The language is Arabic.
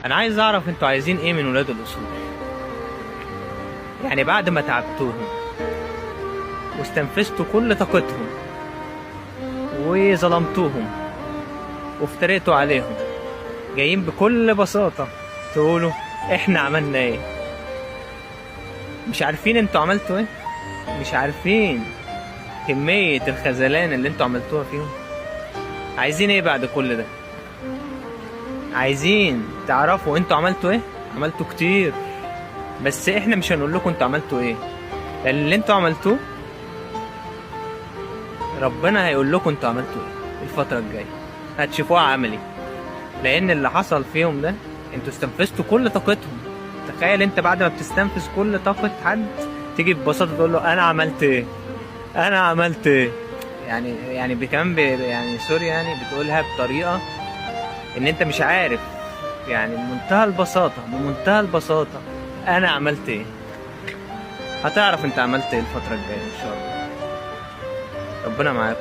انا عايز اعرف انتوا عايزين ايه من ولاد الاصول. يعني بعد ما تعبتوهم واستنفذتوا كل طاقتهم وظلمتوهم وافتريتوا عليهم، جايين بكل بساطة تقولوا احنا عملنا ايه؟ مش عارفين انتوا عملتوا ايه؟ مش عارفين كمية الخذلان اللي انتوا عملتوها فيهم؟ عايزين ايه بعد كل ده؟ عايزين تعرفوا انتوا عملتوا ايه؟ عملتوا كتير، بس احنا مش هنقول لكم انتوا عملتوا ايه، لان اللي انتوا عملتوه ربنا هيقول لكم انتوا عملتوا ايه الفترة الجاية، هتشوفوها عملي. لان اللي حصل فيهم ده انتوا استنفذتوا كل طاقتهم. تخيل انت بعد ما بتستنفذ كل طاقة حد تيجي ببساطة تقول له انا عملت ايه؟ انا عملت ايه؟ يعني كمان يعني سوري، يعني بتقولها بطريقة ان انت مش عارف، يعني بمنتهى البساطة انا عملت ايه. هتعرف انت عملت ايه الفترة الجاية ان شاء الله. ربنا معاكم.